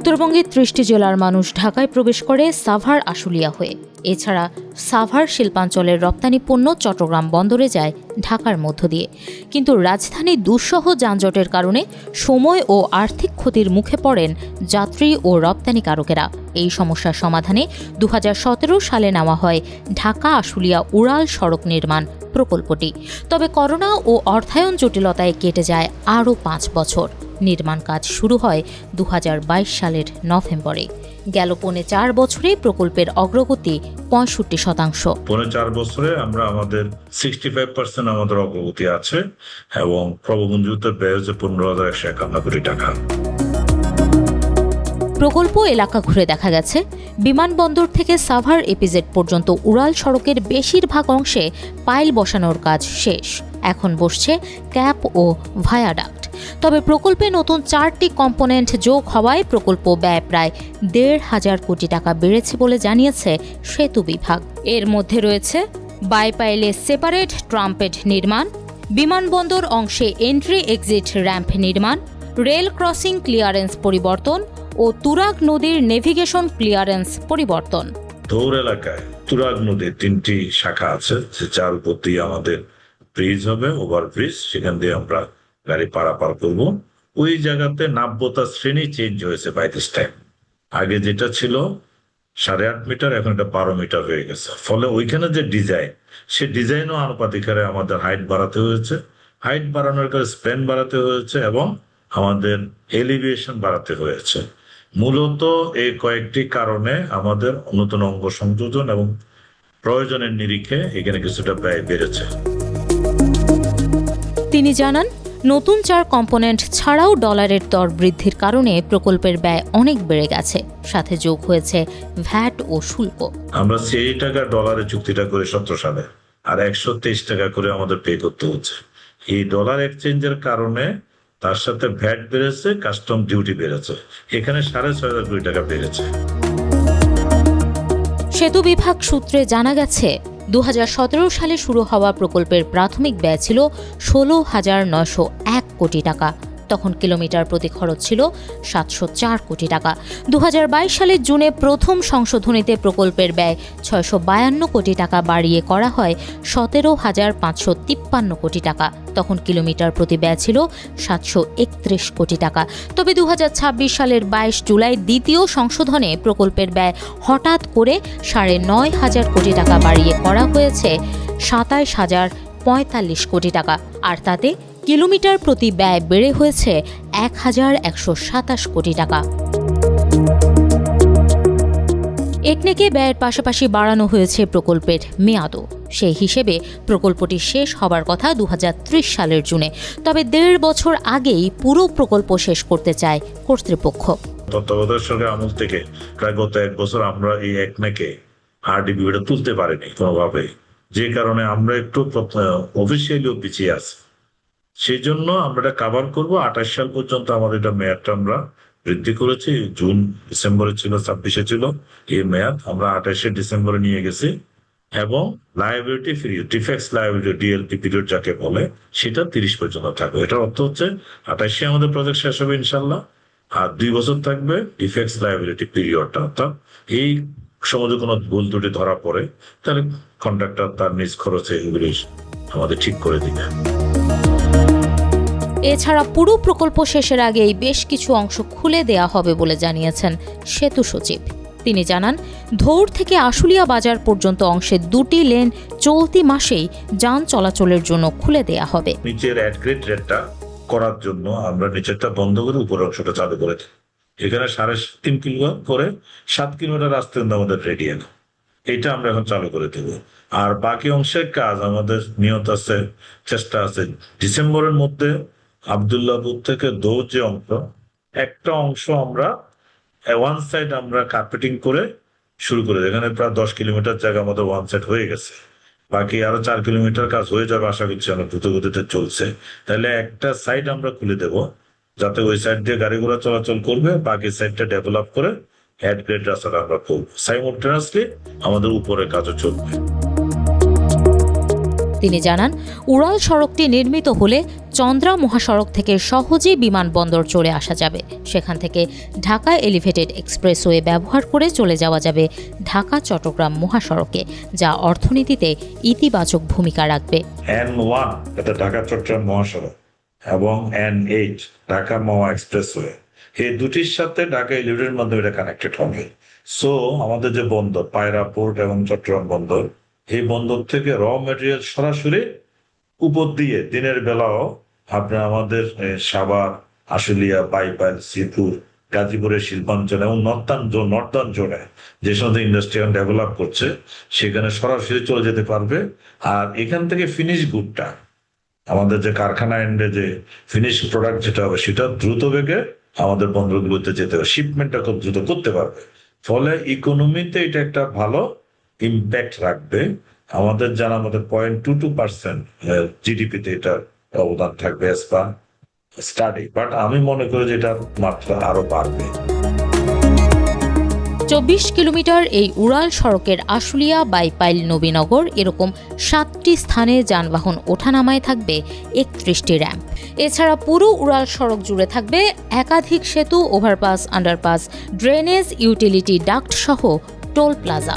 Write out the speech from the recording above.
উত্তরবঙ্গের ৩০টি জেলার মানুষ ঢাকায় প্রবেশ করে সাভার আশুলিয়া হয়ে। এছাড়া সাভার শিল্পাঞ্চলের রপ্তানি পণ্য চট্টগ্রাম বন্দরে যায় ঢাকার মধ্য দিয়ে। কিন্তু রাজধানী দুঃসহ যানজটের কারণে সময় ও আর্থিক ক্ষতির মুখে পড়েন যাত্রী ও রপ্তানিকারকেরা। এই সমস্যার সমাধানে ২০১৭ সালে নেওয়া হয় ঢাকা আশুলিয়া উড়াল সড়ক নির্মাণ প্রকল্পটি। তবে করোনা ও অর্থায়ন জটিলতায় কেটে যায় আরও ৫ বছর। নির্মাণ কাজ শুরু হয় ২০২২ সালের নভেম্বরে। গেল ৪.৫ বছরে প্রকল্পের অগ্রগতি ৬৫%। ৪.৫ বছরে আমরা আমাদের 65% আমাদের অগ্রগতি আছে এবং প্রবঞ্জিত ব্যয় হচ্ছে ১৫,১৫১ কোটি টাকা। প্রকল্প এলাকা ঘুরে দেখা গেছে, বিমানবন্দর থেকে সাভার এপিজেড পর্যন্ত উড়াল সড়কের বেশিরভাগ অংশে পাইল বসানোর কাজ শেষ। এখন বসছে ক্যাপ ও ভায়াডাক্ট। তবে প্রকল্পে নতুন 4টি কম্পোনেন্ট যোগ হওয়ায় প্রকল্প ব্যয় প্রায় ১,৫০০ কোটি টাকা বেড়েছে বলে জানিয়েছে সেতু বিভাগ। এর মধ্যে রয়েছে বাইপাইলে সেপারেট ট্রাম্পেট নির্মাণ, বিমানবন্দর অংশে এন্ট্রি এক্সিট র্যাম্প নির্মাণ, রেল ক্রসিং ক্লিয়ারেন্স পরিবর্তন ও তুরাগ নদীর নেভিগেশন ক্লিয়ারেন্স পরিবর্তন। দৌড় এলাকায় তুরাগ নদীর 3টি শাখা আছে, যার উপর দিয়ে আমাদের ব্রিজ হবে, ওভারব্রিজ, সেখান দিয়ে আমরা গাড়ি পারাপার করব। ওই জায়গাতে নাব্যতা শ্রেণী চেঞ্জ হয়েছে বাই দিস টাইম। আগে যেটা ছিল 8.5 মিটার, এখন এটা 12 মিটার হয়ে গেছে। ফলে ওইখানে যে ডিজাইন, সে ডিজাইনও আনুপাতিক হারে আমাদের হাইট বাড়াতে হয়েছে, হাইট বাড়ানোর কারণে স্প্যান বাড়াতে হয়েছে এবং আমাদের এলিভেশন বাড়াতে হয়েছে। মূলত এই কয়েকটি কারণে আমাদের নতুন অঙ্গ সংযোজন এবং প্রয়োজনের নিরিখে এখানে কিছুটা ব্যয় বেড়েছে। তিনি জানান, নতুন 4 কম্পোনেন্ট ছাড়াও ডলারের দর বৃদ্ধির কারণে প্রকল্পের ব্যয় অনেক বেড়ে গেছে। সাথে যোগ হয়েছে ভ্যাট ও শুল্ক। আমরা 80 টাকা ডলারে চুক্তিটা করে 17 সালে, আর 123 টাকা করে আমাদের পে করতে হচ্ছে। এই ডলার এক্সচেঞ্জের কারণে তার সাথে ভ্যাট বেড়েছে, কাস্টম ডিউটি বেড়েছে, এখানে 6,500 কোটি টাকা বেড়েছে। সেতু বিভাগ সূত্রে জানা গেছে, ২০১৭ সালে শুরু হওয়া প্রকল্পের প্রাথমিক ব্যয় ছিল ১৬,৯০১ কোটি টাকা। তখন কিলোমিটার প্রতি খরচ ছিল ৭০৪ কোটি টাকা। ২০২২ সালের জুনে প্রথম সংশোধনীতে প্রকল্পের ব্যয় ৬৫২ কোটি টাকা বাড়িয়ে করা হয় ১৭,৫৫৩ কোটি টাকা। তখন কিলোমিটার প্রতি ব্যয় ছিল ৭৩১ কোটি টাকা। তবে ২০২৬ সালের ২২ জুলাই দ্বিতীয় সংশোধনে প্রকল্পের ব্যয় হঠাৎ করে ৯,৫০০ কোটি টাকা বাড়িয়ে করা হয়েছে ২৭,০৪৫ কোটি টাকা। আর তাতে কিলোমিটার প্রতি ব্যয় বেড়ে হয়েছে ১,১২৭ কোটি টাকা। একনেকে ব্যয়ের পাশাপাশি বাড়ানো হয়েছে প্রকল্পের মেয়াদও। সেই হিসেবে প্রকল্পটি শেষ হবার কথা ২০৩০ সালের জুনে। তবে ১.৫ বছর আগেই পুরো প্রকল্প শেষ করতে চায় কর্তৃপক্ষ। তত্ত্বাবধায়ক সরকার আমল থেকে প্রায় গত 1 বছর আমরা এই একনেকে আরডিবিটা তুলতে পারিনি কোনোভাবে, যে কারণে আমরা একটু অফিসিয়ালিও পিছিয়ে আছি। সেই জন্য আমরা এটা কাভার করবো। ২৮ সাল পর্যন্ত আমাদের এটা মেয়াদটা আমরা বৃদ্ধি করেছি। জুন ডিসেম্বরে ছিল, ২৬-এ ছিল এই মেয়াদ, আমরা ২৮ ডিসেম্বরে নিয়ে গেছি। এবং liability free defects liability DLP period যাকে বলে, সেটা 30 পর্যন্ত থাকবে। এটার অর্থ হচ্ছে ২৮-এ আমাদের প্রজেক্ট শেষ হবে ইনশাল্লাহ, আর 2 বছর থাকবে ডিফেক্টস লায়াবিলিটি পিরিয়ডটা। অর্থাৎ এই সমাজে কোনো ভুল ত্রুটি ধরা পড়ে তাহলে কন্ট্রাক্টর তার নিজ খরচে এগুলি আমাদের ঠিক করে দিবে। এছাড়া পুরো প্রকল্প শেষের আগেই বেশ কিছু অংশ খুলে দেয়া হবে বলে জানিয়েছেন সেতু সচিব। তিনি জানান, ধৌর থেকে আশুলিয়া বাজার পর্যন্ত অংশে 2টি লেন চলতি মাসেই যান চলাচলের জন্য খুলে দেয়া হবে। নিচের অ্যাডগ্রেড রেটটা করার জন্য আমরা নিচেরটা বন্ধ করে উপরের অংশটা চালু করে দিই। এখানে 3.5 কিলোমিটার করে 7 কিলোমিটার রাস্তা আমাদের রেডি আছে, এটা আমরা এখন চালু করে দেব। আর বাকি অংশের কাজ আমাদের নিয়ত আছে, চেষ্টা আছে ডিসেম্বরের মধ্যে আব্দুল্লাহপুর থেকে দৌড় যে অংশ, একটা অংশ আমরা ওয়ান সাইড আমরা কার্পেটিং করে শুরু করে দিই। এখানে প্রায় 10 কিলোমিটার জায়গা আমাদের ওয়ান সাইড হয়ে গেছে, বাকি আরো 4 কিলোমিটার কাজ হয়ে যাবে আশা করছি, আমরা দ্রুত গতিতে চলছে। তাহলে একটা সাইড আমরা খুলে দেব যাতে ওই সাইড দিয়ে গাড়িগুলো চলাচল করবে, বাকি সাইডটা ডেভেলপ করে অ্যাডগ্রেড রাস্তাটা আমরা করবো। সাইমultaneously আমাদের উপরে কাজও চলবে। তিনি জানান, উড়াল সড়কটি নির্মিত হলে চন্দ্রা মহাসড়ক থেকে সহজেই বিমানবন্দর চলে আসা যাবে। সেখান থেকে ঢাকা এলিভেটেড এক্সপ্রেসওয়ে ব্যবহার করে চলে যাওয়া যাবে ঢাকা চট্টগ্রাম মহাসড়কে, যা অর্থনীতিতে ইতিবাচক ভূমিকা রাখবে। N1 এটা ঢাকা চট্টগ্রাম মহাসড়ক এবং N8 ঢাকা মাওয়া এক্সপ্রেসওয়ে, এই দুটির সাথে ঢাকা এলিভেটেডের মাধ্যমে এটা কানেক্টেড হবে। সো আমাদের যে বন্দর পায়রা পোর্ট এবং চট্টগ্রাম বন্দর, এই বন্দর থেকে র মেটেরিয়াল সরাসরি উপর দিয়ে দিনের বেলাও আপনার আমাদের সাভার, আশুলিয়া, বাইপাইল, শ্রীপুর, গাজীপুরের শিল্পাঞ্চল এবং নর্দার্ন জোনে যে সমস্ত ইন্ডাস্ট্রি ডেভেলপ করছে সেখানে সরাসরি চলে যেতে পারবে। আর এখান থেকে ফিনিশ গুডটা আমাদের যে কারখানা এন্ডে যে ফিনিশ প্রোডাক্ট যেটা হবে সেটা দ্রুত বেগে আমাদের বন্দরগুলোতে যেতে হবে, শিপমেন্টটা খুব দ্রুত করতে পারবে। ফলে ইকোনমিতে এটা একটা ভালো ইম্প্যাক্ট রাখবে। আমাদের জানা মতো 0.22% জিডিপিতে এটার অবদান থাকবে এস পার স্টাডি, বাট আমি মনে করি যে এটার মাত্রা আরো বাড়বে। 24 কিলোমিটার এই উড়াল সড়কের আশুলিয়া, বাইপাইল, নবীনগর এরকম 7টি স্থানে যানবাহন ওঠানামায় থাকবে 31টি র্যাম্প। এছাড়া পুরো উড়াল সড়ক জুড়ে থাকবে একাধিক সেতু, overpass, underpass, drainage, utility duct সহ টোল প্লাজা।